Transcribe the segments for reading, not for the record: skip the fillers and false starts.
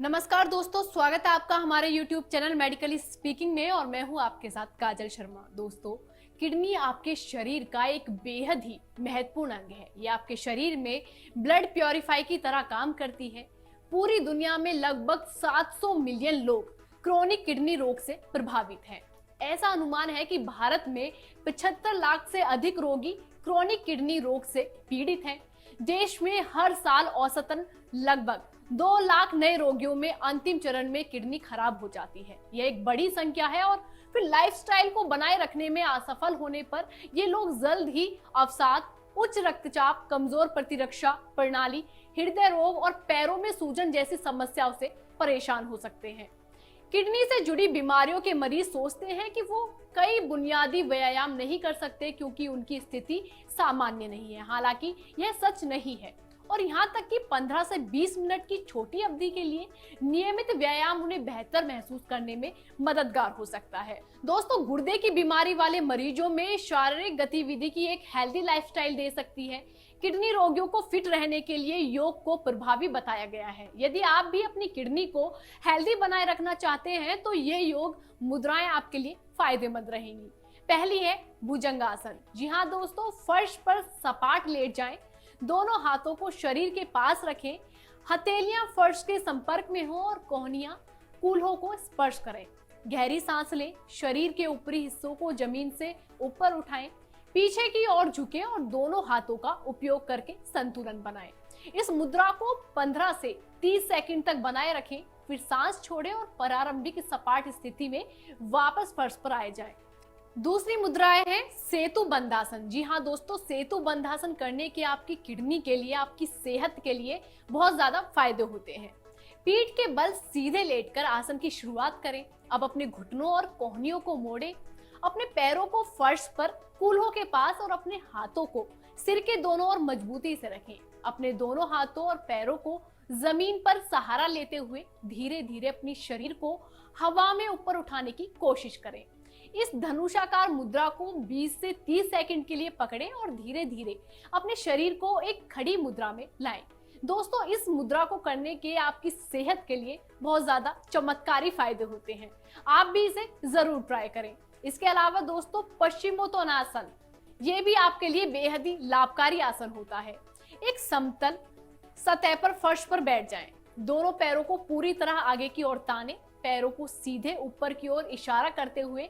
नमस्कार दोस्तों, स्वागत है आपका हमारे YouTube चैनल मेडिकली स्पीकिंग में और मैं हूं आपके साथ काजल शर्मा। दोस्तों, किडनी आपके शरीर का एक बेहद ही महत्वपूर्ण अंग है। ये आपके शरीर में ब्लड प्योरीफाई की तरह काम करती है। पूरी दुनिया में लगभग 700 मिलियन लोग क्रोनिक किडनी रोग से प्रभावित हैं। ऐसा अनुमान है कि भारत में 75 लाख से अधिक रोगी क्रोनिक किडनी रोग से पीड़ित हैं। देश में हर साल औसतन लगभग 2 लाख नए रोगियों में अंतिम चरण में किडनी खराब हो जाती है। यह एक बड़ी संख्या है और फिर लाइफस्टाइल को बनाए रखने में असफल होने पर ये लोग जल्द ही अवसाद, उच्च रक्तचाप, कमजोर प्रतिरक्षा प्रणाली, हृदय रोग और पैरों में सूजन जैसी समस्याओं से परेशान हो सकते हैं। किडनी से जुड़ी बीमारियों के मरीज सोचते हैं कि वो कई बुनियादी व्यायाम नहीं कर सकते क्योंकि उनकी स्थिति सामान्य नहीं है। हालांकि यह सच नहीं है और यहाँ तक कि 15 से 20 मिनट की छोटी अवधि के लिए नियमित व्यायाम उन्हें बेहतर महसूस करने में मददगार हो सकता है। दोस्तों, गुर्दे की बीमारी वाले मरीजों में शारीरिक गतिविधि की एक हेल्दी लाइफस्टाइल दे सकती है। किडनी रोगियों को फिट रहने के लिए योग को प्रभावी बताया गया है। यदि आप भी अपनी किडनी को हेल्दी बनाए रखना चाहते हैं तो ये योग मुद्राएं आपके लिए फायदेमंद रहेंगी। पहली है भुजंगासन। जी हाँ दोस्तों, फर्श पर सपाट लेट जाएं, दोनों हाथों को शरीर के पास रखें, हथेलियां फर्श के संपर्क में हो और कोहनियां कूल्हों को स्पर्श करें। गहरी सांस लें, शरीर के ऊपरी हिस्सों को जमीन से ऊपर उठाएं, पीछे की ओर झुकें और दोनों हाथों का उपयोग करके संतुलन बनाएं। इस मुद्रा को 15 से 30 सेकंड तक बनाए रखें, फिर सांस छोड़ें और प्रारंभिक सपाट स्थिति में वापस फर्श पर आए जाएं। दूसरी मुद्राएं है सेतु बंधासन। जी हाँ दोस्तों, सेतु बंधासन करने के आपकी किडनी के लिए, आपकी सेहत के लिए बहुत ज्यादा फायदे होते हैं। पीठ के बल सीधे लेटकर आसन की शुरुआत करें। अब अपने घुटनों और कोहनियों को मोड़ें, अपने पैरों को फर्श पर कूल्हों के पास और अपने हाथों को सिर के दोनों ओर मजबूती से रखें। अपने दोनों हाथों और पैरों को जमीन पर सहारा लेते हुए धीरे धीरे अपनी शरीर को हवा में ऊपर उठाने की कोशिश करें। इस धनुषाकार मुद्रा को 20 से 30 सेकंड के लिए पकड़ें और धीरे धीरे अपने शरीर को एक खड़ी मुद्रा में लाएं। दोस्तों, इस मुद्रा को करने के आपकी सेहत के लिए बहुत ज्यादा चमत्कारी फायदे होते हैं। आप भी इसे जरूर ट्राई करें। इसके अलावा दोस्तों, पश्चिमोत्तानासन, ये भी आपके लिए बेहद ही लाभकारी आसन होता है। एक समतल सतह पर फर्श पर बैठ जाएं। दोनों पैरों को पूरी तरह आगे की ओर ताने, पैरों को सीधे ऊपर की ओर इशारा करते हुए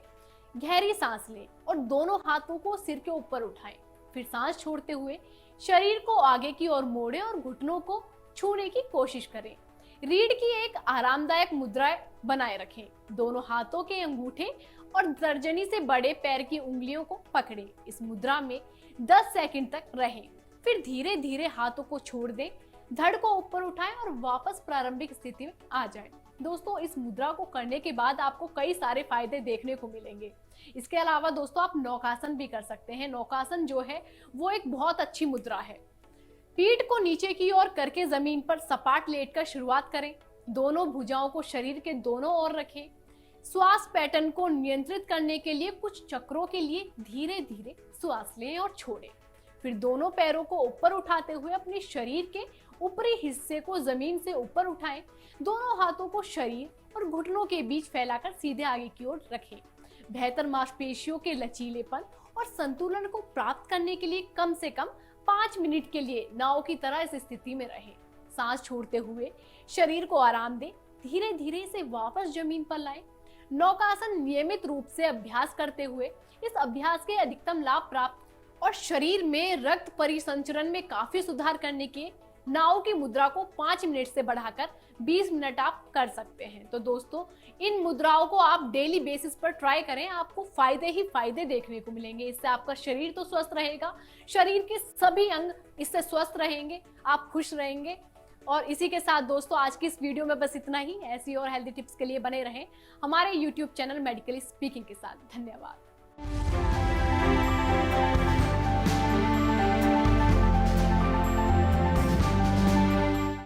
गहरी सांस लें और दोनों हाथों को सिर के ऊपर उठाएं। फिर सांस छोड़ते हुए शरीर को आगे की ओर मोड़ें और घुटनों को छूने की कोशिश करें। रीढ़ की एक आरामदायक मुद्रा बनाए रखें। दोनों हाथों के अंगूठे और तर्जनी से बड़े पैर की उंगलियों को पकड़ें। इस मुद्रा में 10 सेकंड तक रहें। फिर धीरे धीरे हाथों को छोड़ दें, धड़ को ऊपर उठाएं और वापस प्रारंभिक स्थिति में आ जाएं। दोस्तों, इस मुद्रा को करने के बाद आपको कई सारे फायदे देखने को मिलेंगे। इसके अलावा दोस्तों, आप नौकासन भी कर सकते हैं। नौकासन जो है वो एक बहुत अच्छी मुद्रा है। पीठ को नीचे की ओर करके जमीन पर सपाट लेटकर शुरुआत करें। दोनों भुजाओं को शरीर के दोनों ओर रखें। श्वास पैटर्न को नियंत्रित करने के लिए कुछ चक्रों के लिए धीरे धीरे श्वास लें और छोड़ें। फिर दोनों पैरों को ऊपर उठाते हुए अपने शरीर के ऊपरी हिस्से को जमीन से ऊपर उठाएं। दोनों हाथों को शरीर और घुटनों के बीच फैलाकर सीधे आगे की ओर रखें। बेहतर मांसपेशियों के लचीलेपन और संतुलन को प्राप्त करने के लिए कम से कम 5 मिनट के लिए नाव की तरह इस स्थिति में रहें। सांस छोड़ते हुए शरीर को आराम दें, धीरे धीरे इसे वापस जमीन पर लाएं। नौकासन नियमित रूप से अभ्यास करते हुए इस अभ्यास के अधिकतम लाभ प्राप्त और शरीर में रक्त परिसंचरण में काफी सुधार करने के नाव की मुद्रा को 5 मिनट से बढ़ाकर 20 मिनट आप कर सकते हैं। तो दोस्तों, इन मुद्राओं को आप डेली बेसिस पर ट्राई करें, आपको फायदे ही फायदे देखने को मिलेंगे। इससे आपका शरीर तो स्वस्थ रहेगा, शरीर के सभी अंग इससे स्वस्थ रहेंगे, आप खुश रहेंगे। और इसी के साथ दोस्तों, आज की इस वीडियो में बस इतना ही। ऐसी और हेल्दी टिप्स के लिए बने रहें हमारे YouTube चैनल मेडिकली स्पीकिंग के साथ। धन्यवाद।